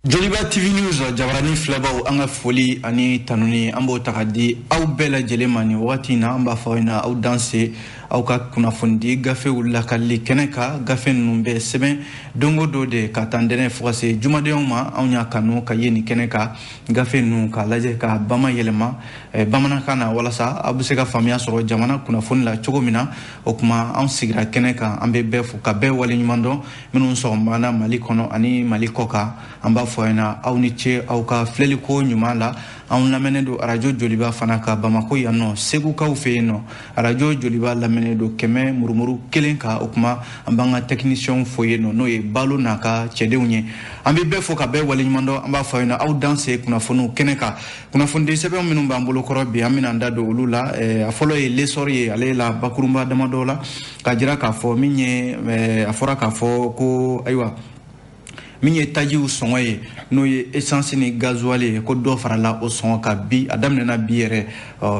Joliba TV News jabarani filɛbaw an ka foli ani tanuni an b'o ta ka di aw bɛɛ lajɛlen ma nin wagati in na an b'a fɔ aw ɲɛna aw danse aw ka kunnafoni gafew lakalili kɛnɛ kan gafe ninnu bɛ sɛbɛn don o don de ka taa ntɛnɛn fo ka se jumadenw ma anw y'a kanu ka ye nin kɛnɛ kan gafe ninnu k'a lajɛ ka bamayɛlɛma bamanankan na walasa aw bɛ se ka faamuya sɔrɔ jamana kunnafoni la cogo min na o kuma anw sigira kɛnɛ kan an bɛ bɛɛ fo ka bɛɛ waleɲuman dɔn minnu sɔgɔmana Mali kɔnɔ ani Mali kɔ kan an b'a fɔ ɲɛna aw ni ce aw ka filɛliko ɲuman la anw lamɛnnen don arajo Joliba fana ka Bamako yan nɔ Segukaw fɛ yen nɔ arajo Joliba lamɛnnen don 100 murumuru 1 kan o kuma an b'an ka technicien fo yen nɔ n'o ye Balo n'a ka cɛdenw ye an bɛ bɛɛ fo ka bɛɛ waleɲuman dɔn an b'a fɔ ɲɛna aw danse kunnafoniw kɛnɛ kan kunnafonidi sɛbɛn minnu b'an bolo kɔrɔ bi an bɛna an da don olu la a fɔlɔ ye lesɔr ye ale la bakurunba damadɔ la ka jira k'a fɔ min ye a fɔra k'a fɔ ko ayiwa min ye tajiw sɔngɔ ye n'o ye essence ni gasoil ye ko dɔ farala o sɔngɔ kan bi a daminɛna bi yɛrɛ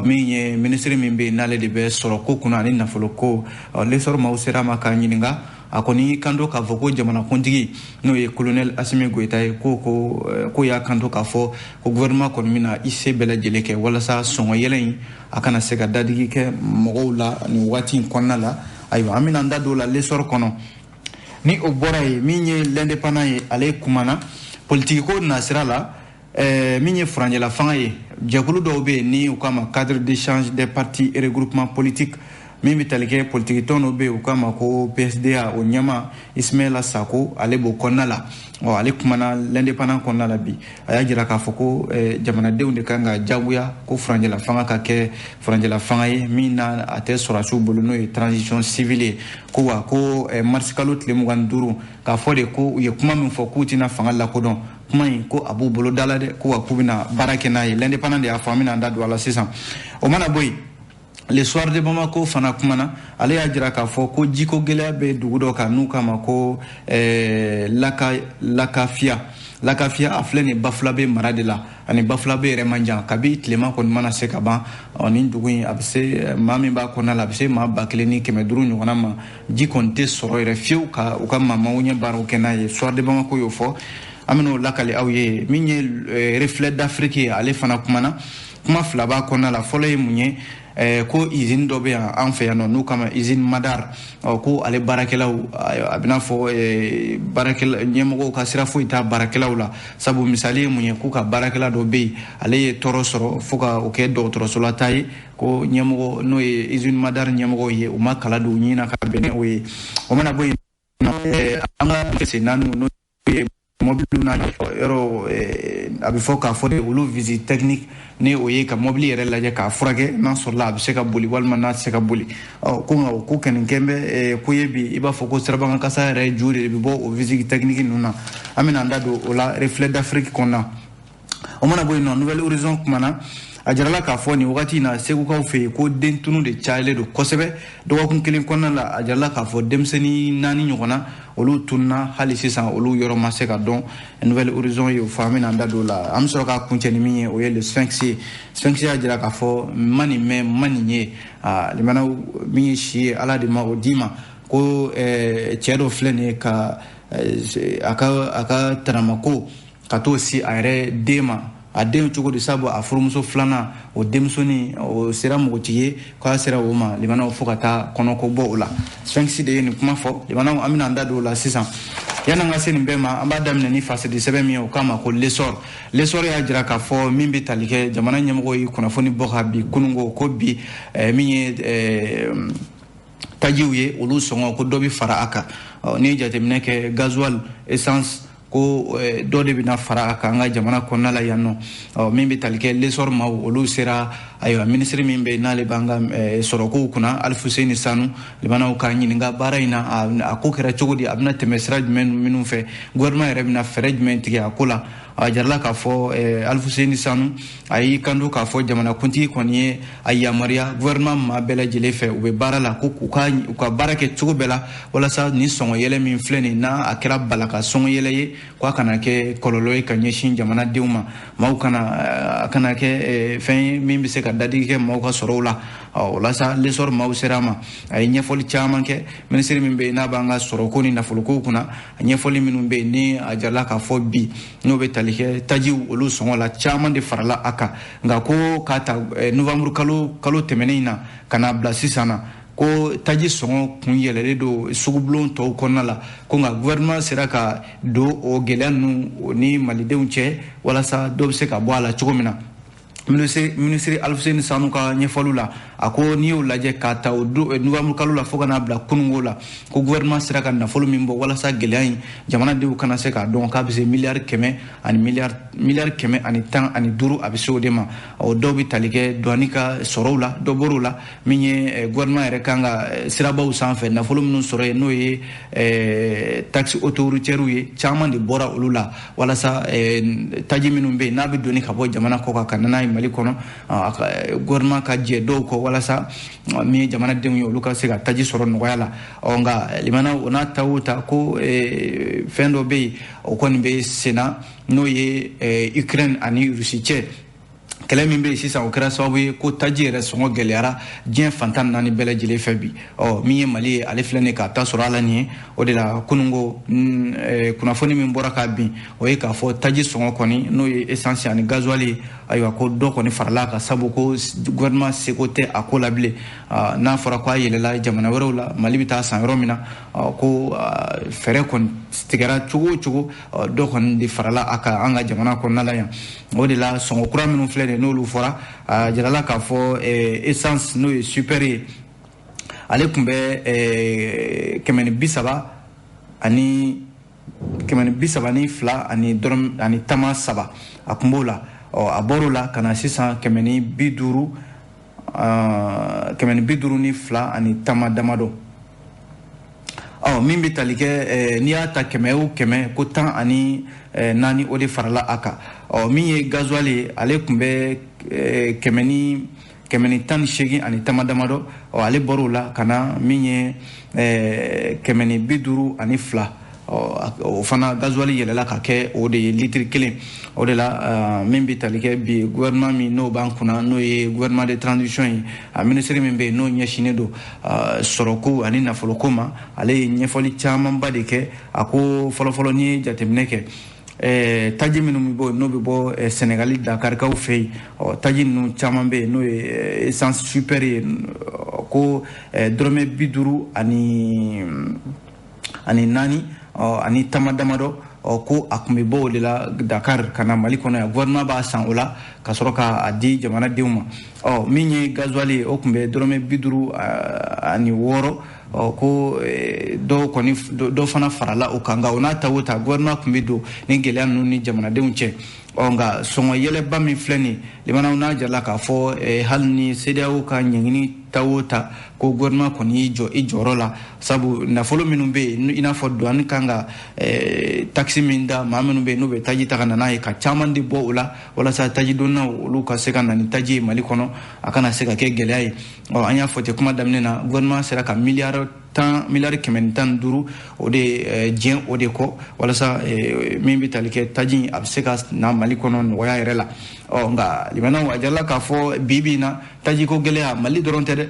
min ye ministre min bɛ yen n'ale de bɛ sɔrɔ ko kunna ani nafolo ko lesɔr maaw sera ma k'a ɲininka a kɔni kanto k'a fɔ ko jamanakuntigi n'o ye colonel Asimi Goita ye ko y'a kanto k'a fɔ ko gouvernement kɔni bɛna i se bɛɛ lajɛlen kɛ walasa sɔngɔ yɛlɛ in a kana se ka dadigi kɛ mɔgɔw la nin waati in kɔnɔna la ayiwa an bɛna an da don o la lesɔr kɔnɔ ni o bɔra ye min ye l'indépendant ye ale kumana politique ko nasira la min ye furanjɛla fanga ye jɛkulu dɔw bɛ yen ni u k'a ma cadre d'échange des partis et regroupements politiques min bɛ tali kɛ politique tɔn dɔw bɛ yen u k'a ma ko PSDA o ɲɛma Ismaila Sako ale b'o kɔnɔna la ale kumana l'indépendant kɔnɔna la bi a y'a jira k'a fɔ ko jamanadenw de kan ka jagoya ko furanjɛla fanga ka kɛ furanjɛla fanga ye min na a tɛ sɔrɔsiw bolo n'o ye transition civile ye ko wa ko mars kalo tile 25 k'a fɔ de ko u ye kuma min fɔ k'u tɛna fanga lakodɔn kuma in ko a b'u bolo dala dɛ ko wa k'u bɛna baara kɛ n'a ye l'indépendant de y'a fɔ an bɛna an da don a la sisan o mana bɔ yen le soir de Bamako fana kumana ale y'a jira k'a fɔ ko jiko gɛlɛya bɛ dugu dɔ kan n'u k'a ma ko lakafia a filɛ nin Bafula bɛ mara de la ani Bafula bɛ yɛrɛ man jan kabi tilema kɔni mana se ka ban nin dugu in a bɛ se maa min b'a kɔnɔna la a bɛ se maa 1500 ɲɔgɔnna ma ji kɔni tɛ sɔrɔ yɛrɛ fiyewu ka u ka maamaw ɲɛ baaraw kɛ n'a ye soir de Bamako y'o fɔ an bɛn'o lakali aw ye min ye reflet d'Afrique ye ale fana kumana kuma fila b'a kɔnɔna la fɔlɔ ye mun ye ko usine dɔ bɛ yan an fɛ yan nɔ n'u kama usine Madar ko ale baarakɛlaw a bɛna fɔ baarakɛla ɲɛmɔgɔw ka sira foyi t'a baarakɛlaw la sabu misali ye mun ye k'u ka baarakɛla dɔ bɛ yen ale ye tɔɔrɔ sɔrɔ fo ka o kɛ dɔgɔtɔrɔsola ta ye ko ɲɛmɔgɔ n'o ye usine Madar ɲɛmɔgɔw ye u ma kala don u ɲin na ka bɛn n'o ye o mana bɔ yen an ka sen naani n'o ye mobile na yɔrɔ a bɛ fɔ k'a fɔ de olu visite technique ni o ye ka mobile yɛrɛ lajɛ k'a furakɛ n'a sɔrɔla a bɛ se ka boli walima n'a tɛ se ka boli ko nka o ko kɔni kɛn bɛ ko ye bi i b'a fɔ ko sirabakan yɛrɛ ju de bɛ bɔ o visite technique ninnu na an bɛna an da don o la reflet d'Afrique kɔnɔna o mana bɔ yen nɔ Nouvelle Horizon kumana a jirala k'a fɔ nin wagati in na Segukaw fɛ yen ko dentunu de cayalen don kosɛbɛ dɔgɔkun kelen kɔnɔna la a jirala k'a fɔ denmisɛnnin 4 ɲɔgɔnna olu tununa hali sisan olu yɔrɔ ma se ka dɔn Nouvelle Horizon ye o fɔ an bɛna an da don o la an bɛ sɔrɔ k'a kuncɛ ni min ye o ye le Sphinx ye Sphinx y'a jira k'a fɔ ma nin mɛn ma nin ye limanaw min ye si ye ala de ma o d'i ma ko cɛ dɔ filɛ nin ye ka a ka taramako ka t'o si a yɛrɛ den ma a den cogo di sabu a furumuso filanan o denmisɛnnin o sera mɔgɔtigi ye k'a sera o ma limanaw fo ka taa kɔnɔko bɔ o la Sphinx de ye nin kuma fɔ limanaw an bɛna an da don o la sisan yan'an ka se nin bɛɛ ma an b'a daminɛ ni fasidi sɛbɛn min ye o k'a ma ko lesɔr y'a jira k'a fɔ min bɛ tali kɛ jamana ɲɛmɔgɔ ye kunnafoni bɔ ka bi kununko ko bi min ye tajiw ye olu sɔngɔ ko dɔ bɛ fara a kan n'i ye jateminɛ kɛ gasoil essence ko dɔ de bɛna fara a kan an ka jamana kɔnɔna la yan nɔ min bɛ tali kɛ lesɔr maaw olu sera ayiwa ministre min bɛ n'ale b'an ka sɔrɔkow kunna Alfuseni Sanu limanaw k'a ɲininka baara in na a ko kɛra cogo di a bɛna tɛmɛ sira jumɛn minnu fɛ gouvernement yɛrɛ bɛna fɛɛrɛ jumɛn tigɛ a ko la a jarala k'a fɔ Alfuseni Sanu a y'i kanto k'a fɔ jamanakuntigi kɔni ye a yamaruya gouvernement maa bɛɛ lajɛlen fɛ u bɛ baara la ko u ka baara kɛ cogo bɛɛ la walasa ni sɔngɔ yɛlɛ min filɛ nin n'a a kɛra balaka sɔngɔ yɛlɛ ye ko a kana kɛ kɔlɔlɔ ye ka ɲɛsin jamanadenw ma maaw kana kɛ fɛn min bɛ se ka dadigi kɛ maaw ka sɔrɔw la walasa lesɔr maaw sera ma a ye ɲɛfɔli caman kɛ minisiri min bɛ yen n'a b'an ka sɔrɔko ni nafolokow kunna a ɲɛfɔli minnu bɛ yen ni a jarala k'a fɔ bi n'o bɛ tali kɛ tajiw olu sɔngɔ la caman de farala a kan nka ko k'a ta novembre kalo tɛmɛnen in na ka n'a bila sisan na ko taji sɔngɔ kun yɛlɛlen don sugubulon tɔw kɔnɔna la ko nka gouvernement sera ka don o gɛlɛya ninnu ni malidenw cɛ walasa dɔ bɛ se ka bɔ a la cogo min na ministre Alfuseni Sanu ka ɲɛfɔliw la a ko n'i y'o lajɛ k'a ta o novembre kalo la fo ka n'a bila kunungo la ko gouvernement sera ka nafolo min bɔ walasa gɛlɛya in jamanadenw kana se k'a dɔn k'a bɛ se miliyari 110 a bɛ se o de ma dɔw bɛ tali kɛ douane ka sɔrɔw la dɔ bɔr'o la min ye gouvernement yɛrɛ kan ka sirabaw sanfɛ nafolo minnu sɔrɔ yen n'o ye taxe autoritaire ye caman de bɔra olu la walasa taji minnu bɛ yen n'a bɛ donni ka bɔ jamana kɔ kan ka na n'a ye Mali kɔnɔ gouvernement ka jɛ dɔw kɔ walasa min ye jamanadenw ye olu ka se ka taji sɔrɔ nɔgɔya la nka limana o n'a ta o ta ko fɛn dɔ bɛ yen o kɔni bɛ senna n'o ye Ukraine ani Russie cɛ kɛlɛ min bɛ yen sisan o kɛra sababu ye ko taji yɛrɛ sɔngɔ gɛlɛyara diɲɛ fantan naani bɛɛ lajɛlen fɛ bi min ye Mali ye ale filɛ nin k'a ta sɔrɔ a la nin ye o de la kunungo kunnafoni min bɔra k'a bin o ye k'a fɔ taji sɔngɔ kɔni n'o ye essence ani gasoil ye ayiwa ko dɔ kɔni farala ka sabu ko gouvernement seko tɛ a ko la bilen n'a fɔra ko a yɛlɛla jamana wɛrɛw la Mali bɛ taa san yɔrɔ min na ko fɛɛrɛ kɔni tigɛra cogo o cogo dɔ kɔni de farala a kan an ka jamana kɔnɔna la yan o de la sɔngɔ kura minnu filɛ nin n'olu fɔra a jirala k'a fɔ essence n'o ye super ye ale tun bɛ 130 ani 132 ani tama 3 a tun b'o la a bɔr'o la ka na sisan 150 ani tama damadɔ min bɛ tali kɛ n'i y'a ta 100 o 100 ko 10 ani 4 o de farala a kan min ye gasoil ye ale tun bɛ 118 ani tama damadɔ ale bɔr'o la ka na min ye 152 ani 2 o fana gasoil yɛlɛla ka kɛ o de ye litiri 1 o de la min bɛ tali kɛ bi gouvernement min n'o b'an kunna n'o ye gouvernement de transition ye a ministre min bɛ yen n'o ɲɛsinnen don sɔrɔko ani nafoloko ma ale ye ɲɛfɔli camanba de kɛ a ko fɔlɔfɔlɔ n'i ye jateminɛ kɛ taji minnu bɛ bɔ n'o bɛ bɔ Senegali Dakarikaw fɛ yen taji ninnu caman bɛ yen n'o ye essence super ye ko dɔrɔmɛ 50 ani 4 ani tama damadɔ ko a tun bɛ bɔ o de la Dakar ka na Mali kɔnɔ yan gouvernement b'a san o la ka sɔrɔ k'a di jamanadenw ma min ye gasoil ye o tun bɛ dɔrɔmɛ 50 ani 6 ko dɔ fana farala o kan nka o n'a ta o ta gouvernement tun bɛ don ni gɛlɛya ninnu ni jamanadenw cɛ nka sɔngɔ yɛlɛba min filɛ nin limanaw n'a jarala k'a fɔ hali ni CEDEAO ka ɲɛɲini ta o ta ko gouvernement kɔni y'i jɔ i jɔyɔrɔ la sabu nafolo minnu bɛ yen i n'a fɔ douane kan ka taxe min da maa minnu bɛ yen n'u bɛ taji ta ka na n'a ye ka caman de bɔ o la walasa taji donnaw olu ka se ka na ni taji ye Mali kɔnɔ a kana se ka kɛ gɛlɛya ye an y'a fɔ ten kuma daminɛ na gouvernement sera ka miliyari 115 o de diɲɛ o de kɔ walasa min bɛ tali kɛ taji a bɛ se ka na Mali kɔnɔ nɔgɔya yɛrɛ la nka limanaw a jarala k'a fɔ bi in na taji ko gɛlɛya Mali dɔrɔn tɛ dɛ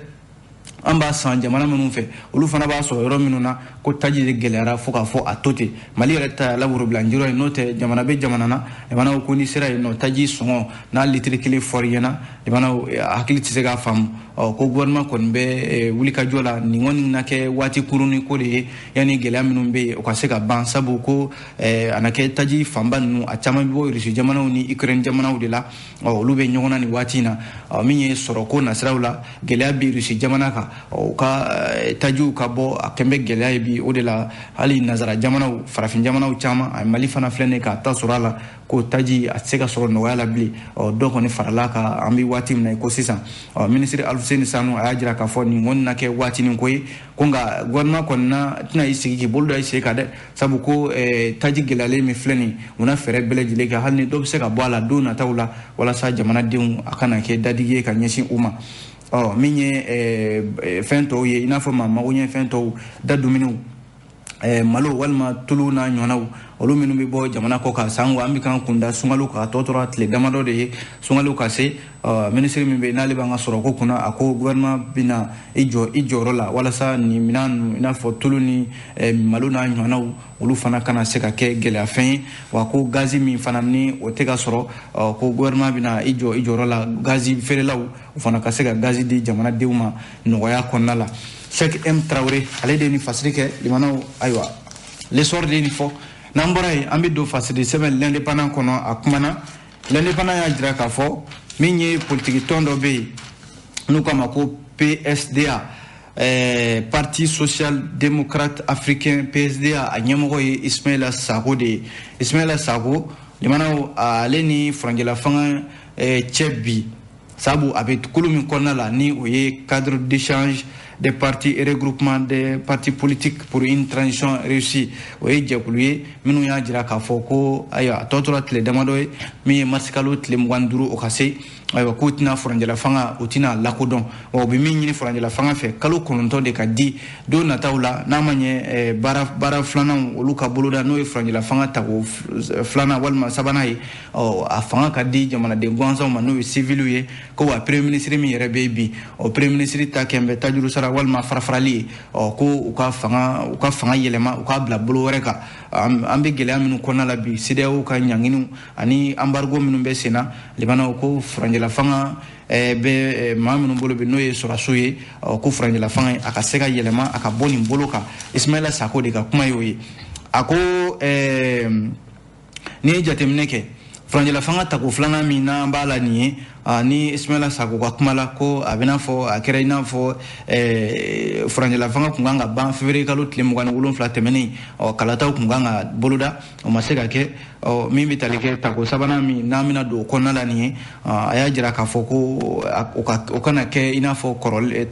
an b'a san jamana minnu fɛ olu fana b'a sɔrɔ yɔrɔ minnu na ko taji de gɛlɛyara fo k'a fɔ a to ten Mali yɛrɛ ta laburubilanjirɔ ye n'o tɛ jamana bɛ jamana na limanaw ko ni sera yen nɔ taji sɔngɔ n'a litiri 1 fɔr'i ɲɛna limanaw hakili tɛ se k'a faamu ko gouvernement kɔni bɛ wulikajɔ la nin kɔni na kɛ waati kurunin ko de ye yanni gɛlɛya minnu bɛ yen o ka se ka ban sabu ko a na kɛ taji fanba ninnu a caman bɛ bɔ Russie jamanaw ni Ukraine jamanaw de la olu bɛ ɲɔgɔn na nin waati in na min ye sɔrɔko nasiraw la gɛlɛya bɛ Russie jamana kan u ka tajiw ka bɔ a kɛn bɛ gɛlɛya ye bi o de la hali nazara jamanaw farafin jamanaw caman a Mali fana filɛ nin k'a ta sɔrɔ a la ko taji a tɛ se ka sɔrɔ nɔgɔya la bilen dɔ kɔni farala kan an bɛ waati min na ko sisan ministre Alfuseni Sanu a y'a jira k'a fɔ nin kɔni na kɛ waatinin ko ye ko nka gouvernement kɔni na tɛna i sigi k'i bolo da i sen kan dɛ sabu ko taji gɛlɛyalen min filɛ nin u na fɛɛrɛ bɛɛ lajɛlen kɛ hali ni dɔ bɛ se ka bɔ a la don nataw la walasa jamanadenw a kana kɛ dadigi ye ka ɲɛsin u ma min ye fɛn tɔw ye i n'a fɔ mago ɲɛ fɛn tɔw da dumuniw malo walma tulu na ɲɔnaw olu minnu bɛ bɔ jamana kɔ kan san an bɛ kan kunda sunkalo ka tɔ tora tile damadɔ de ye sunkalo ka se minisiri min bɛ n'ale b'an ka sɔrɔko kunna a ko gouvernement bɛna i jɔyɔrɔ la walasa nin minɛn i n'a fɔ tulu ni malo n'a ɲɔnaw olu fana kana se ka kɛ gɛlɛyafɛn ye wa ko gazi min fana ni o tɛ ka sɔrɔ ko gouvernement bɛna i jɔyɔrɔ la gazi feerelaw o fana ka se ka gazi di jamanadenw ma nɔgɔya kɔnɔna la. Cheikh M Traoré ale de ni fasiri kɛ limanaw ayiwa l'essor de ni fɔ n'an bɔra yen an bɛ don fasiri sɛbɛn l'indépendant kɔnɔ a kumana l'indépendant y'a jira k'a fɔ min ye politiki tɔn dɔ bɛ yen n'u k'a ma ko PSDA Parti social démocrate africain PSDA a ɲɛmɔgɔ ye Ismaïla Sago de ye Ismaïla Sago limanaw ale ni furancɛla fanga cɛ bi sabu a bɛ kolo min kɔnɔna la ni o ye cadre d'échange des partis et regroupements des partis politiques pour une transition réussie o ye jɛkulu ye minnu y'a jira k'a fɔ ko ayiwa a tɔ tora tile damadɔ ye min ye marisi kalo tile 25 o ka se ayiwa k'o tɛna furancɛla fanga o tɛna lakodɔn wa u bɛ min ɲini furancɛla fanga fɛ kalo 9 de ka di don nataw la n'a ma ɲɛ baara filanan olu ka boloda n'o ye furancɛla fanga tago filanan walima sabanan ye a fanga ka di jamanaden gansanw ma n'o ye civiliw ye ko wa premier ministre min yɛrɛ bɛ bi o premier ministre ta kɛn bɛ tajuru sara walima farafarali ye ko u ka fanga yɛlɛma u k'a bila bolo wɛrɛ kan an bɛ gɛlɛya minnu kɔnɔna la bi CEDEAO ka ɲanginiw ani embargo minnu bɛ sen na limanaw ko furancɛla fanga bɛ maa minnu bolo bi n'o ye sɔrɔsiw ye ko furancɛla fanga a ka se ka yɛlɛma a ka bɔ nin bolo kan Ismaïla Sako de ka kuma y'o ye a ko n'i ye jateminɛ kɛ furancɛla fanga tako filanan min n'an b'a la nin ye ni Ismaïla Sako ka kuma la ko a bɛ n'a fɔ a kɛra i n'a fɔ furancɛla fanga kun kan ka ban février kalo tile 27 tɛmɛnen kalataw kun kan ka boloda o ma se ka kɛ min bɛ tali kɛ tako sabanan min n'an bɛna don o kɔnɔna la nin ye a y'a jira k'a fɔ ko o kana kɛ i n'a fɔ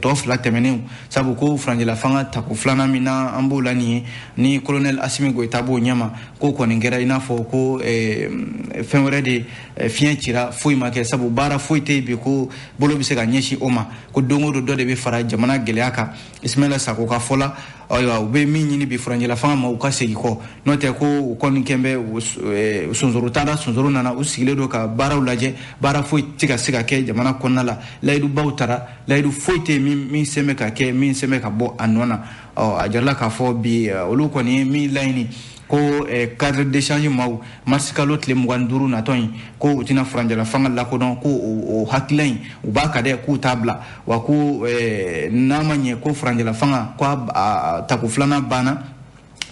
tɔ 2 tɛmɛnenw sabu ko furancɛla fanga tako filanan min n'an b'o la nin ye ni colonel Asimi Goïta b'o ɲɛma ko kɔni kɛra i n'a fɔ ko fɛn wɛrɛ de fiɲɛ cira foyi ma kɛ sabu baara foyi tɛ yen bi ko bolo bɛ se ka ɲɛsin o ma ko don o don dɔ de bɛ fara jamana gɛlɛya kan Ismaïla Sako ka fɔ la ayiwa u bɛ min ɲini bi furancɛla fanga ma u ka segin kɔ n'o tɛ ko u kɔni kɛn bɛ sonsoro taara sonsoro nana u sigilen don ka baaraw lajɛ baara foyi tɛ ka se ka kɛ jamana kɔnɔna la layidubaw taara layidu foyi tɛ yen min sɛbɛn ka kɛ min sɛbɛn ka bɔ a nɔ na a jarala k'a fɔ bi olu kɔni ye min laɲini ko cadre d'échange maaw marisi kalo tile 25 natɔ in ko u tɛna furancɛla fanga lakodɔn ko o hakilila in u b'a ka dɛ k'u t'a bila wa ko n'a ma ɲɛ ko furancɛla fanga ko a tako filanan banna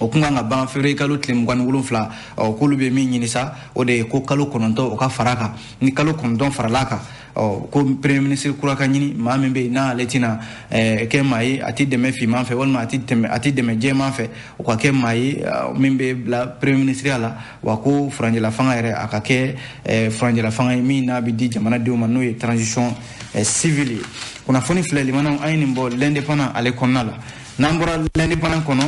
o kun kan ka ban février kalo tile 27 k'olu bɛ min ɲini sa o de ye ko kalo 9 o ka fara kan ni kalo 9 farala kan ko premier ministre kura ka ɲini maa min bɛ yen n'ale tɛna kɛ maa ye a tɛ dɛmɛ finman fɛ walima a tɛ dɛmɛ jɛman fɛ o ka kɛ maa ye min bɛ bila premier ministre la wa ko furancɛla fanga yɛrɛ a ka kɛ furancɛla fanga ye min n'a bɛ di jamanadenw ma n'o ye transition civile ye kunnafoni filɛ limanaw an ye nin bɔ l'indépendant ale kɔnɔna la n'an bɔra l'indépendant kɔnɔ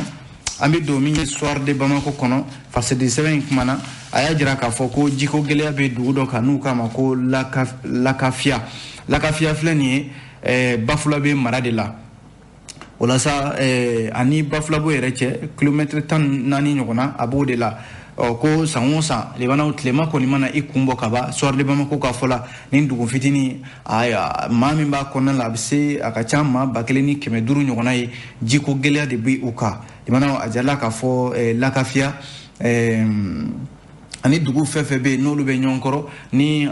an bɛ don min ye soir de Bamako kɔnɔ fasedi sɛbɛn in kumana a y'a jira k'a fɔ ko jiko gɛlɛya bɛ dugu dɔ kan n'u k'a ma ko Lakafiya filɛ nin ye Bafulabe mara de la o la sa ani Bafulabo yɛrɛ cɛ kilomètre 14 ɲɔgɔnna a b'o de la ko san o san limanaw tilema kɔni mana i kun bɔ ka ban soir de Bamako ka fɔ la ni dugu fitinin maa min b'a kɔnɔna la a bɛ se a ka ca maa 1500 ɲɔgɔnna ye jiko gɛlɛya de bɛ u kan limanaw a jarala k'a fɔ Lakafiya ani dugu fɛn fɛn bɛ yen n'olu bɛ ɲɔgɔn kɔrɔ ni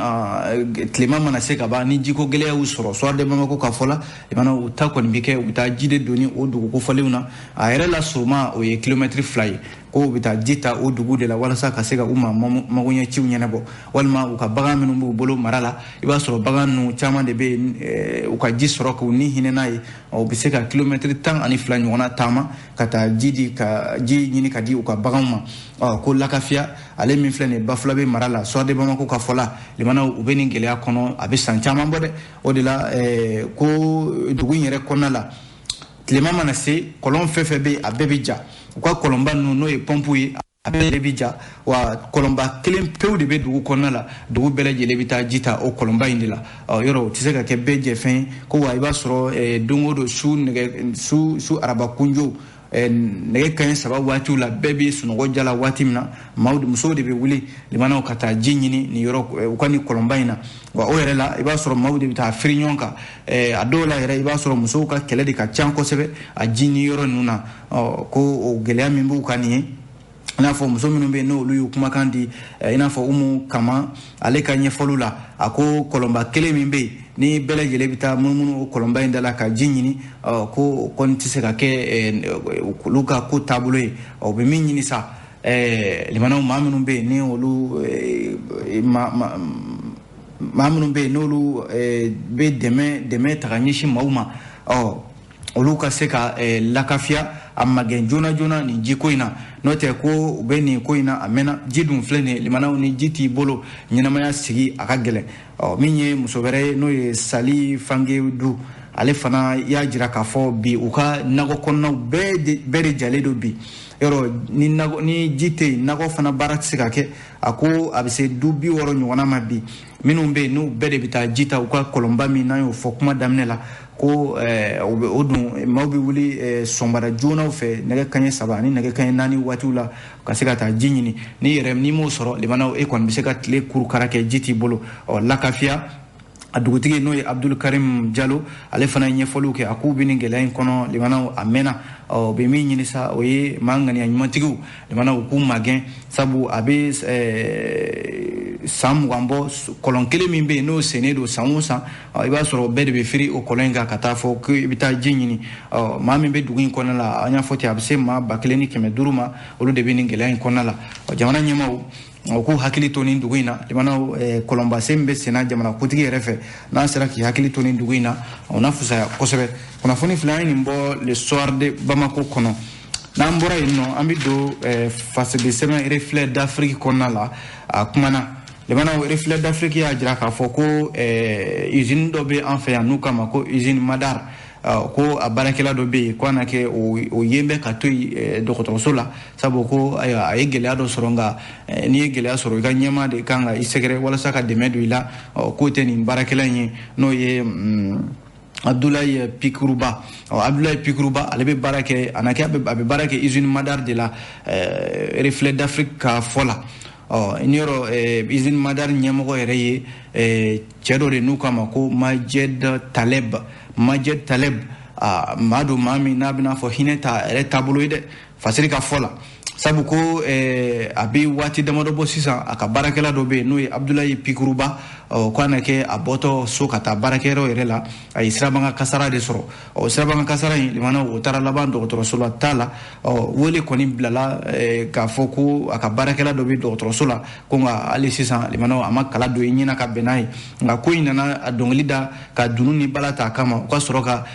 tilema mana se ka ban ni jiko gɛlɛya y'u sɔrɔ soir de Bamako ka fɔ la limanaw u ta kɔni bɛ kɛ u bɛ taa ji de doni o dugu kofɔlenw na a yɛrɛ la suruma o ye kilomètre 2 ye ko u bɛ taa ji ta o dugu de la walasa ka se ka u magoɲɛciw ɲɛnabɔ walima u ka bagan minnu b'u bolo mara la i b'a sɔrɔ bagan ninnu caman de bɛ yen u ka ji sɔrɔ k'u ni hinɛ n'a ye u bɛ se ka kilomètre 12 ɲɔgɔnna taama ka taa ji ɲini ka di u ka baganw ma ko Lakafiya ale min filɛ nin ye Bafulabe mara la soir de Bamako ka fɔ la limanaw u bɛ nin gɛlɛya kɔnɔ a bɛ san caman bɔ dɛ o de la ko dugu in yɛrɛ kɔnɔna la tilema mana se kɔlɔn fɛn fɛn bɛ yen a bɛɛ bɛ ja u ka kɔlɔnba ninnu n'o ye pɔnpu ye a bɛɛ de bɛ ja wa kɔlɔnba kelen pewu de bɛ dugu kɔnɔna la dugu bɛɛ lajɛlen bɛ taa ji ta o kɔlɔnba in de la yɔrɔ o tɛ se ka kɛ bɛɛ jɛfɛn ye ko wa i b'a sɔrɔ don o don su araba kunjo nege kaɲɛ saba waatiw la bɛɛ bɛ sunɔgɔ jala waati min na musow de bɛ wuli limanaw ka taa ji ɲini nin yɔrɔ u ka nin kɔlɔnba in na wa o yɛrɛ la i b'a sɔrɔ maaw de bɛ taa firi ɲɔgɔn kan a dɔw la yɛrɛ i b'a sɔrɔ musow ka kɛlɛ de ka ca kosɛbɛ a ji ɲini yɔrɔ ninnu na ko o gɛlɛya min b'u kan nin ye i n'a fɔ muso minnu bɛ yen n'olu y'u kumakan di i n'a fɔ Umu Kama ale ka ɲɛfɔliw la a ko kɔlɔnba kelen min bɛ yen ni bɛɛ lajɛlen bɛ taa munumunu o kɔlɔnba in da la ka ji ɲini ko o kɔni tɛ se ka kɛ olu ka ko taabolo ye u bɛ min ɲini sa limanaw maa minnu bɛ yen ni olu maa minnu bɛ yen n'olu bɛ dɛmɛ ta ka ɲɛsin maaw ma olu ka se ka lakafiya a magɛn joona joona nin jiko in na n'o tɛ ko u bɛ nin ko in na a mɛnna ji dun filɛ nin ye limanaw ni ji t'i bolo ɲɛnamaya sigi a ka gɛlɛn min ye muso wɛrɛ ye n'o ye Sali Fange Du ale fana y'a jira k'a fɔ bi u ka nakɔ kɔnɔnaw bɛɛ de jalen don bi yɔrɔ ni ji tɛ yen nakɔ fana baara tɛ se ka kɛ a ko a bɛ se du 60 ɲɔgɔnna ma bi minnu bɛ yen n'u bɛɛ de bɛ taa ji ta u ka kɔlɔnba min n'an y'o fɔ kuma daminɛ la ko o dun maaw bɛ wuli sɔgɔmada joonaw fɛ nɛgɛ kaɲɛ 7 ani nɛgɛ kaɲɛ 4 waatiw la ka se ka taa ji ɲini n'i m'o sɔrɔ limanaw e kɔni bɛ se ka tile kurukara kɛ ji t'i bolo lakafiya a dugutigi n'o ye Abdul Karim Jalo ale fana ye ɲɛfɔliw kɛ a k'u bɛ nin gɛlɛya in kɔnɔ limanaw a mɛnna u bɛ min ɲini sa o ye maa ŋaniya ɲumantigiw limanaw k'u magɛn sabu a bɛ san 20 bɔ kɔlɔn kelen min bɛ yen n'o sennen don san o san i b'a sɔrɔ bɛɛ de bɛ firi o kɔlɔn in kan ka taa fɔ ko i bɛ taa ji ɲini maa min bɛ dugu in kɔnɔna la an y'a fɔ ten a bɛ se maa 1500 ma olu de bɛ nin gɛlɛya in kɔnɔna la jamana ɲɛmaaw o k'u hakili to nin dugu in na limanaw kɔlɔnba sen bɛ senna jamana kutigi yɛrɛ fɛ n'a sera k'i hakili to nin dugu in na o na fusaya kosɛbɛ kunnafoni fila an ye nin bɔ le soir de Bamako kɔnɔ n'an bɔra yen nɔ an bɛ don face de semaine reflet d'Afrique kɔnɔna la a kumana limanaw reflet d'Afrique y'a jira k'a fɔ ko usine dɔ bɛ an fɛ yan n'u k'a ma ko usine Madar ko a baarakɛla dɔ bɛ yen ko a na kɛ o yen bɛ ka to yen dɔgɔtɔrɔso la sabu ko a ye gɛlɛya dɔ sɔrɔ nka n'i ye gɛlɛya sɔrɔ i ka ɲɛmaa de kan ka i sɛgɛrɛ walasa ka dɛmɛ don i la k'o tɛ nin baarakɛla in ye n'o ye Abdoulaye Pikuruba Abdoulaye Pikuruba ale bɛ baara kɛ a bɛ baara kɛ usine Madar de la reflet d'Afrique ka fɔ la ni yɔrɔ usine Madar ɲɛmɔgɔ yɛrɛ ye cɛ dɔ de n'u k'a ma ko Majed Taleb maa don maa min n'a bɛna fɔ hinɛ ta yɛrɛ taabolo ye dɛ fasiri ka fɔ la sabu ko a bɛ waati damadɔ bɔ sisan a ka baarakɛla dɔ bɛ yen n'o ye Abdoulaye Pikuruba ko a na kɛ a bɔtɔ so ka taa baarakɛyɔrɔ yɛrɛ la a ye sirabanga kasara de sɔrɔ sirabanga kasara in limanaw o taara laban dɔgɔtɔrɔso la t'a la wele kɔni bilala k'a fɔ ko a ka baarakɛla dɔ bɛ dɔgɔtɔrɔso la ko nka hali sisan limanaw a ma kala don i ɲɛna ka bɛn n'a ye nka ko in nana a dɔnkili da ka dunu ni bala ta a kama u ka sɔrɔ ka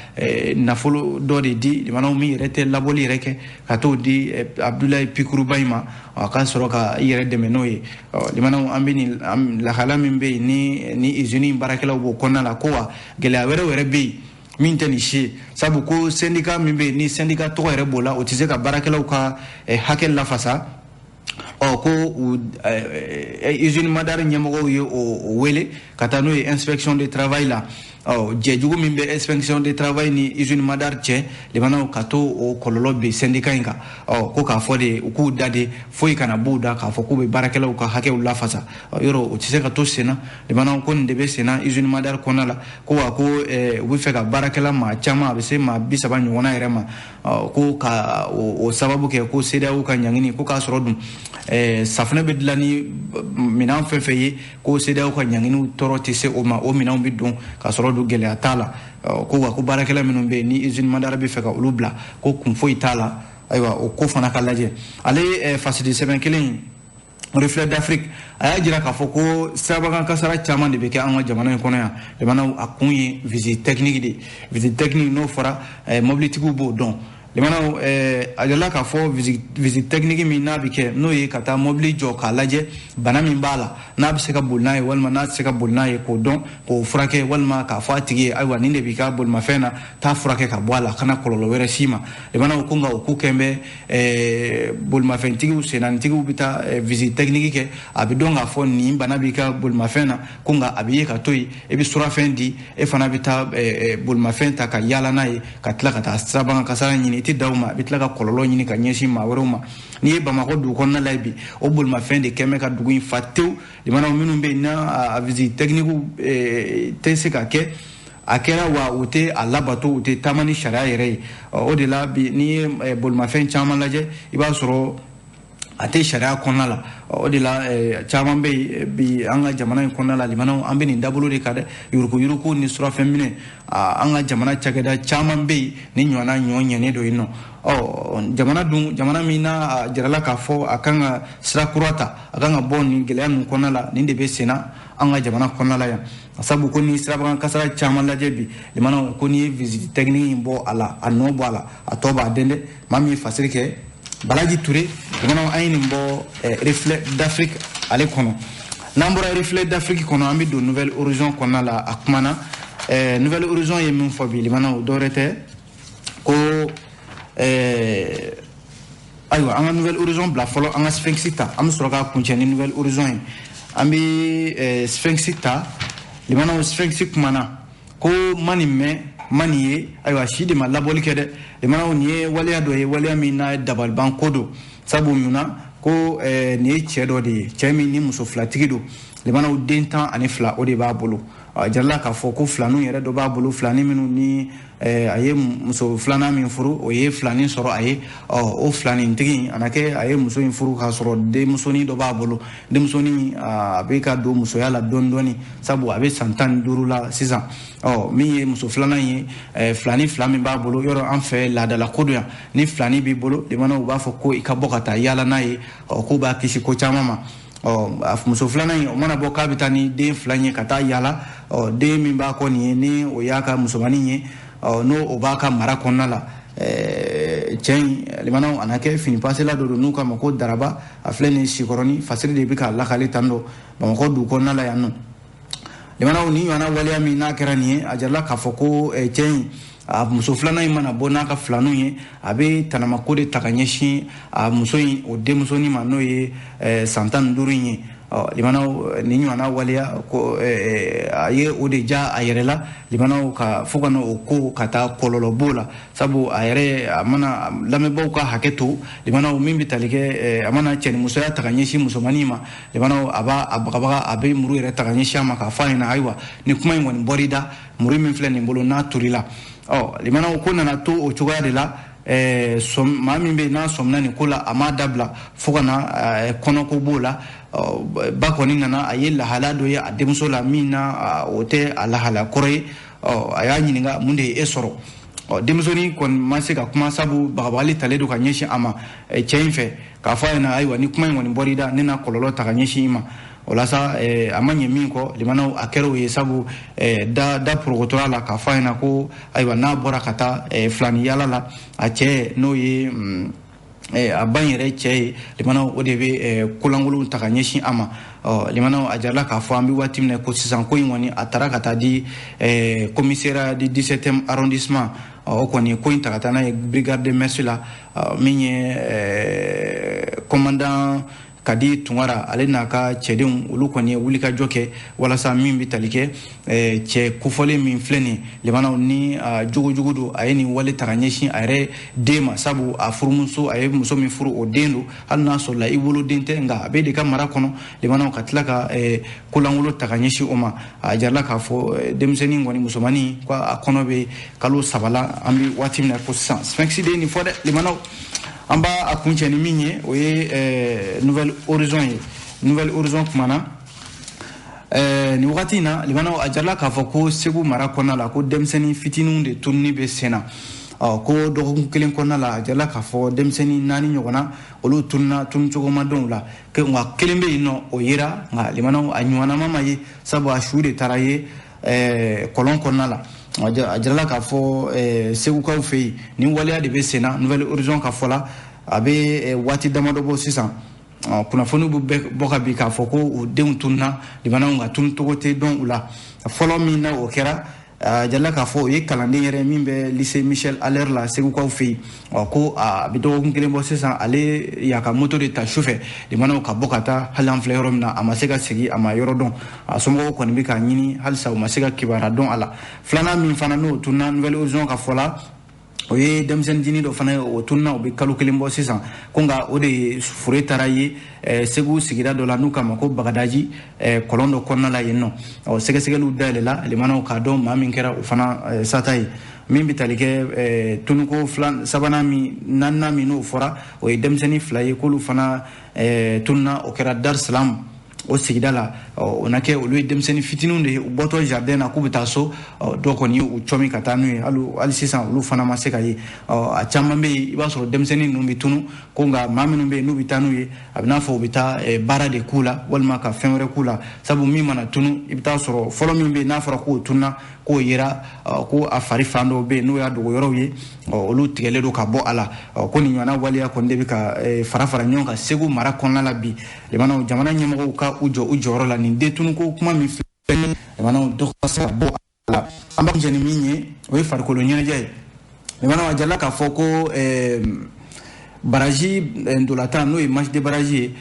nafolo dɔ de di limanaw min yɛrɛ tɛ labɔli yɛrɛ kɛ ka t'o di Abdoulaye Pikuruba in ma a ka sɔrɔ ka i yɛrɛ dɛmɛ n'o ye limanaw an bɛ nin lahala min bɛ yen ni usine in baarakɛlaw b'o kɔnɔna la ko wa gɛlɛya wɛrɛ bɛ yen min tɛ nin si ye sabu ko syndicat min bɛ yen ni syndicat tɔgɔ yɛrɛ b'o la o tɛ se ka baarakɛlaw ka hakɛ lafasa ko usine Madar ɲɛmɔgɔw ye o wele ka taa n'o ye inspection de travail la jɛjugu min bɛ inspection de travail ni usine Madar cɛ limanaw ka to o kɔlɔlɔ bɛ syndicat in kan ko k'a fɔ de u k'u da de foyi kana b'u da k'a fɔ k'u bɛ baarakɛlaw ka hakɛw lafasa yɔrɔ o tɛ se ka to senna limanaw ko nin de bɛ senna usine Madar kɔnɔna la ko wa ko u bɛ fɛ ka baarakɛla maa caman a bɛ se maa 30 ɲɔgɔnna yɛrɛ ma ko ka o sababu kɛ ko CEDEAO ka ɲangini ko k'a sɔrɔ dun safunɛ bɛ dilan ni minɛn fɛn fɛn ye ko CEDEAO ka ɲanginiw tɔɔrɔ tɛ se o ma o minɛnw bɛ don k'a sɔrɔ don gɛlɛya t'a la ko wa ko baarakɛla minnu bɛ yen ni usine Madar bɛ fɛ ka olu bila ko kun foyi t'a la ayiwa o ko fana ka lajɛ ale fasidi sɛbɛn kelen reflet d'Afrique a y'a jira k'a fɔ ko sirabakan kasara caman de bɛ kɛ an ka jamana in kɔnɔ yan jamana a kun ye visite technique de visite technique n'o fɔra mobilitigiw b'o dɔn limanaw a jala k'a fɔ visite technique min n'a bɛ kɛ n'o ye ka taa mobili jɔ k'a lajɛ bana min b'a la n'a bɛ se ka boli n'a ye walima n'a tɛ se ka boli n'a ye k'o dɔn k'o furakɛ walima k'a fɔ a tigi ye ayiwa nin de b'i ka bolimafɛn na taa furakɛ ka bɔ a la kana kɔlɔlɔ wɛrɛ s'i ma limanaw ko nka o ko kɛ bɛ bolimafɛntigiw sennanitigiw bɛ taa visite technique kɛ a bɛ dɔn k'a fɔ nin bana b'i ka bolimafɛn na ko nka a bɛ ye ka to yen e bɛ surafɛn di e fana bɛ taa bolimafɛn ta ka yaala n'a ye ka tila ka taa sirabakan kasara ɲini limiti dauma bitla ka kololo nyini ka nyeshi ma weruma ni Bamako du konna laibi o bulma fende keme ka dugu fatew limana minnu be na a visite technique tese ka ke akera wa ute alabato ute tamani sharia yere o de la bi ni bulma fen chama laje iba soro ate sharia konna la o de la chama be bi anga jamana konna la limana ambe ni dabulu de kada yuruku ni sura femine anga jamana chagada chama be ni nyona nyonye ne do ino jamana mina jarala ka fo akanga sira kurata akanga bonni gelanu konna la ni de be sena anga jamana konna la ya sabu ko ni sira ban kasara chama la jebi limana ko ni visite technique bo ala anobo ala atoba dende mami fasirike Balaji Touré limana ayni bo reflet d'Afrique ale kono nambura reflet d'Afrique kono ambi do nouvelle horizon konna la akmana nouvelle horizon ye min fobi limana dorete ko aywa anga nouvelle horizon bla folo anga sphinxita am soroka kuncheni nouvelle horizon ambi sphinxita limana sphinxik mana ko mani ye aywa shide ma laboli kede limana oni waliya do ye waliya mina dabal ban kodo sabu muna ko ni chedo de chemi ni muso flatigi do limana o dentan ani fla o de ba bolo jarla ka fo ko flanu yere do ba bolo flani minu ni aye muso flana min furu o ye flani soro aye o flani ntigi anake aye muso in furu ka soro de muso ni do ba bolo de muso ni abe ka do muso yala dondoni sabu abe santan durula sisan mi ye muso flana ye flani flami ba bolo yoro an fe la da la kodoya ni flani bi bolo de mana o ba fo ko ikabokata yala na ye ko ba kisi ko chamama muso flana yi o mana bo kabitani de flanye kata yala de min ba ko ni o yaka musomani ye no o ba ka mara konna la chen limana anake fini pasela do nuka mako daraba afleni shikoroni fasiri de bika la khali tando ba ko du konna la yanno limana ni yana waliya mi na kerani ajalla ka foko chen muso flana imana bona ka flanu ye abe tanama kode takanyeshi muso yi o de muso ni mano ye santan duru ye limana ni nyana waliya ko aye o de ja ayerela limana ka fugano o ko kata kololo bola sabu ayere amana lamebo ka haketo limana mimbi talike amana cheni muso ya takanyeshi muso manima limana aba abe muru ere takanyeshi ama ka faina aywa ni kuma ngoni borida muri min flani bolo na turila limana ko nana to o cogoya de la maa min bɛ n'a sɔmina nin ko la a ma dabila fo ka na kɔnɔko b'o la ba kɔni nana a ye lahala dɔ ye a denmuso la min na o tɛ a lahala kɔrɔ ye a y'a ɲininka mun de ye e sɔrɔ denmusonin kɔni ma se ka kuma sabu bagabagali talen don ka ɲɛsin a ma cɛ in fɛ k'a fɔ a ɲɛna ayiwa ni kuma in kɔni bɔr'i da ne na kɔlɔlɔ ta ka ɲɛsin i ma o la sa a ma ɲɛ min kɔ limanaw a kɛra o ye sabu da porokotora la k'a fɔ a ɲɛna ko ayiwa n'a bɔra ka taa filani yala la a cɛ n'o ye a ba in yɛrɛ cɛ ye limanaw o de bɛ kolankolon ta ka ɲɛsin a ma limanaw a jarala k'a fɔ an bɛ waati min na ko sisan ko in kɔni a taara ka taa di commissariat du 17e arrondissement o kɔni ko in ta ka taa n'a ye brigade de mers la min ye commandant Kadi Tungara ale n'a ka cɛdenw olu kɔni ye wulikajɔ kɛ walasa min bɛ tali kɛ cɛ kofɔlen min filɛ nin limanaw ni jogojugu don a ye nin wale ta ka ɲɛsin a yɛrɛ den ma sabu a furumuso a ye muso min furu o den don hali n'a sɔrɔla i woloden tɛ nka a bɛ de ka mara kɔnɔ limanaw ka tila ka kolangolo ta ka ɲɛsin o ma a jarala k'a fɔ denmisɛnnin kɔni musomanin ko a kɔnɔ bɛ kalo 3 la an bɛ waati min na ko sisan Sphinx de ye nin fɔ dɛ limanaw an b'a a kuncɛ ni min ye o ye nouvelle horizon ye nouvelle horizon kumana ni wagati in na limanaw a jarala k'a fɔ ko Segu mara kɔnɔna la ko denmisɛnnin fitininw de tununi bɛ sen na ko dɔgɔkun kelen kɔnɔna la a jarala k'a fɔ denmisɛnnin 4 ɲɔgɔnna olu tununa tunucogo ma dɔn o la nka kelen bɛ yen nɔ o yera nka limanaw a ɲɔgɔnnama ma ye sabu a su de taara ye kɔlɔn kɔnɔna la a jarala k'a fɔ segukaw fɛ yen ni waleya de bɛ sen na nouvelle horizon ka fɔ la a bɛ waati damadɔ bɔ sisan kunnafoniw bɛ bɔ ka bin k'a fɔ ko u denw tununa limanaw ka tunucogo tɛ dɔn u la fɔlɔ min na o kɛra a jarala k'a fɔ o ye kalanden yɛrɛ min bɛ lycée Michel Aller la segukaw fɛ yen ko a bɛ dɔgɔkun kelen bɔ sisan ale y'a ka moto de ta sufɛ limanaw ka bɔ ka taa hali an filɛ yɔrɔ min na a ma se ka segin a ma yɔrɔ dɔn a somɔgɔw kɔni bɛ k'a ɲini halisa u ma se ka kibaruya dɔn a la filanan min fana n'o tununa nouvelle horizon ka fɔ la o ye denmisɛnnin dini dɔ fana o tunna o bɛ kalo kelen bɔ sisan ko nka o de ye fure taara ye segu sigida dɔ la n'u k'a ma ko bagadaji kɔlɔn dɔ kɔnɔna la yen nɔ sɛgɛsɛgɛliw dayɛlɛla limanaw k'a dɔn maa min kɛra o fana sata ye min bɛ tali kɛ tunuko sabanan min naaninan min n'o fɔra o ye denmisɛnnin 2 ye k'olu fana tunna o kɛra Dar-Salam o sigida la o na kɛ olu ye denmisɛnnin fitininw de ye u bɔtɔ jardin na k'u bɛ taa so dɔw kɔni u cɔmi ka taa n'u ye hali sisan olu fana ma se ka ye a caman bɛ yen i b'a sɔrɔ denmisɛnnin ninnu bɛ tunu ko nka maa minnu bɛ yen n'u bɛ taa n'u ye a bɛ n'a fɔ u bɛ taa baara de k'u la walima ka fɛn wɛrɛ k'u la sabu min mana tunu i bɛ taa sɔrɔ fɔlɔ min bɛ yen n'a fɔra k'o tununa k'o yera ko a fari fan dɔw bɛ yen n'o y'a dogo yɔrɔw ye olu tigɛlen don ka bɔ a la ko nin ɲɔgɔnna waleya kɔni de bɛ ka fara fara ɲɔgɔn kan Segu mara kɔnɔna la bi jamana ɲɛmɔgɔw ka u jɔ u jɔyɔrɔ la nin detunuko kuma min filɛ jamanaw dɔ ka se ka bɔ a la an b'a jɛ ni min ye o ye farikolo ɲɛnajɛ ye jamanaw a jalala k'a fɔ ko baraji ndolatan n'o ye match de baraji ye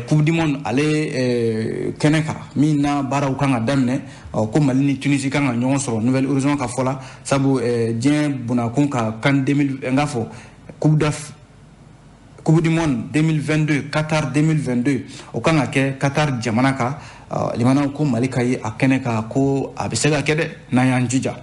Coupe du Monde ale kɛnɛ kan min na baaraw kan ka daminɛ ko Mali ni Tunisie kan ka ɲɔgɔn sɔrɔ Nouvelle Horizon ka fɔ la sabu diɲɛ bunakun ka CAN 2000 n k'a fɔ Coupe du Monde 2022 Qatar 2022 o kan ka kɛ Qatar jamana kan limanaw ko Mali ka ye a kɛnɛ kan ko a bɛ se ka kɛ dɛ n'an y'an jija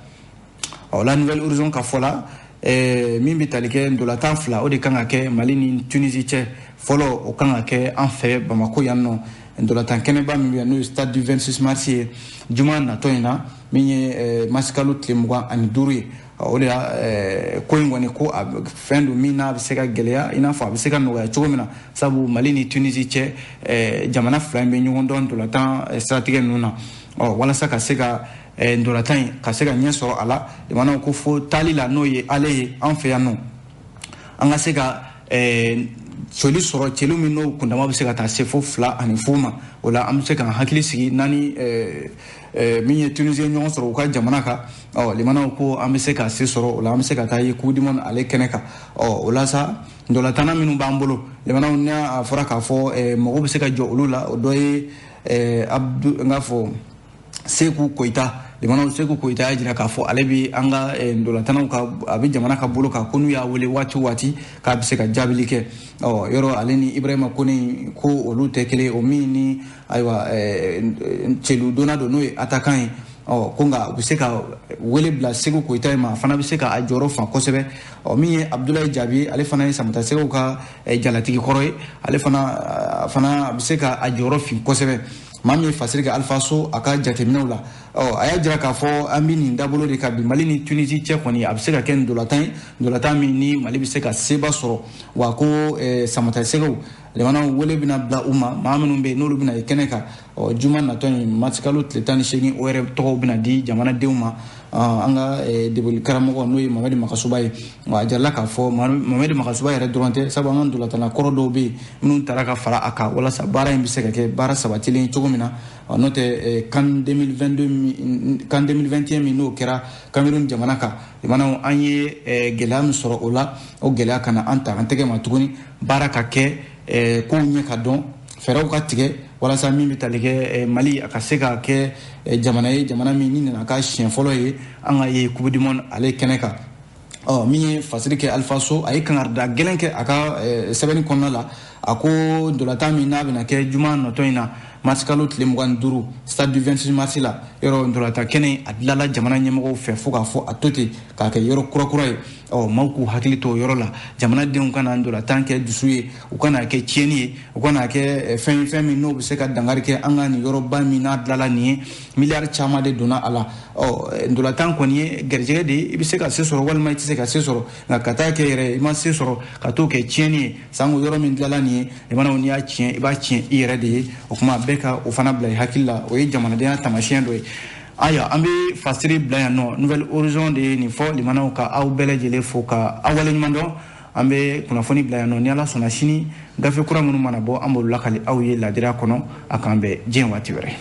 la Nouvelle Horizon ka fɔ la min bɛ tali kɛ ndolatan 2 o de kan ka kɛ Mali ni Tunisie cɛ fɔlɔ o kan ka kɛ an fɛ Bamako yan nɔ ndolatan kɛnɛba min bɛ yan n'o ye stade du 26 mars ye juma natɔ in na min ye masikalo tile 25 ye o de y'a ko in kɔni ko a fɛn don min n'a bɛ se ka gɛlɛya i n'a fɔ a bɛ se ka nɔgɔya cogo min na sabu Mali ni Tunisie cɛ jamana 2 in bɛ ɲɔgɔn dɔn ndolatan siratigɛ ninnu na walasa ka se ka ndolatan in ka se ka ɲɛ sɔrɔ a la jamanaw ko fo taali la n'o ye ale ye an fɛ yan nɔ an ka se ka soli sɔrɔ cɛlu min n'o kundama bɛ se ka taa se fo 2 ani 0 ma o la an bɛ se ka hakili sigi n'ani min ye Tunisien ɲɔgɔn sɔrɔ u ka jamana kan limanaw ko an bɛ se ka se sɔrɔ o la an bɛ se ka taa ye Coupe du Monde ale kɛnɛ kan o la sa ndolatana minnu b'an bolo limanaw n'a fɔra k'a fɔ mɔgɔw bɛ se ka jɔ olu la o dɔ ye Abdou n k'a fɔ Seku Koyita limanaw Seku Koyita y'a jira k'a fɔ ale bɛ an ka ndolatanaw ka a bɛ jamana ka bolo kan ko n'u y'a wele waati o waati k'a bɛ se ka jaabili kɛ yɔrɔ ale ni Ibrahima Kone ko olu tɛ kelen o min ni ayiwa cɛlu donna don n'o ye attaquant ye ko nka u bɛ se ka wele bila Seku Koyita ma a fana bɛ se ka a jɔyɔrɔ fa kosɛbɛ min ye Abdoulaye Jabi ale fana ye Samatasegaw ka jalatigi kɔrɔ ye ale fana bɛ se ka a jɔyɔrɔ fin kosɛbɛ maa min ye fasiri kɛ Alpha So a ka jateminɛw la a y'a jira k'a fɔ an bɛ nin dabolo de ka bi Mali ni Tunisie cɛ kɔni a bɛ se ka kɛ ndolatan ye ndolatan min ni Mali bɛ se ka seba sɔrɔ wa ko Samatasegaw limanaw wele bɛna bila u ma maa minnu bɛ yen n'olu bɛna ye kɛnɛ kan juma natɔ in masikalo tile 18 o yɛrɛ tɔgɔw bɛna di jamanadenw ma an ka deboli karamɔgɔ n'o ye Mamadi Makasuba ye a jarala k'a fɔ Mamadi Makasuba yɛrɛ dɔrɔn tɛ sabu an ka ndolatana kɔrɔ dɔw bɛ yen minnu taara ka fara a kan walasa baara in bɛ se ka kɛ baara sabatilen cogo min na n'o tɛ CAN 2021 min n'o kɛra Cameroun jamana kan limanaw an ye gɛlɛya min sɔrɔ o la o gɛlɛya kana an ta an tɛgɛ ma tuguni baara ka kɛ kow ɲɛ ka dɔn fɛɛrɛw ka tigɛ walasa min bɛ tali kɛ Mali a ka se ka kɛ jamana ye jamana min ni nana ka siɲɛ fɔlɔ ye an ka ye Coupe du Monde ale kɛnɛ kan min ye fasiri kɛ Alpha So a ye kangarida gɛlɛn kɛ a ka sɛbɛnni kɔnɔna la a ko ndolatan min n'a bɛna kɛ juma natɔ in na masikalo tile 25 stade du 26 mars la yɔrɔ ndolatan kɛnɛ a dilala jamana ɲɛmɔgɔw fɛ fo k'a fɔ a to ten k'a kɛ yɔrɔ kurakura ye maaw k'u hakili to o yɔrɔ la jamanadenw kana ndolatan kɛ dusu ye u kana kɛ tiɲɛni ye u kana kɛ fɛn min n'o bɛ se ka dankari kɛ an ka nin yɔrɔba min n'a dilala nin ye miliyari caman de donna a la ndolatan kɔni ye garijɛgɛ de ye i bɛ se ka se sɔrɔ walima i tɛ se ka se sɔrɔ nka ka taa kɛ yɛrɛ i ma se sɔrɔ ka t'o kɛ tiɲɛni ye sanko yɔrɔ min dilala nin ye limanaw n'i y'a tiɲɛ i b'a tiɲɛ i yɛrɛ de ye o kuma bɛɛ ka o fana bila i hakili la o ye jamanadenya taamasiyɛn dɔ ye aya an bɛ fasiri bila yan nɔ Nouvelle Horizon de ye nin fɔ limanaw ka aw bɛɛ lajɛlen fo ka aw waleɲuman dɔn an bɛ kunnafoni bila yan nɔ ni Ala sɔnna sini gafe kura minnu mana bɔ an b'olu lakali aw ye ladiriya kɔnɔ a k'an bɛn diɲɛ waati wɛrɛ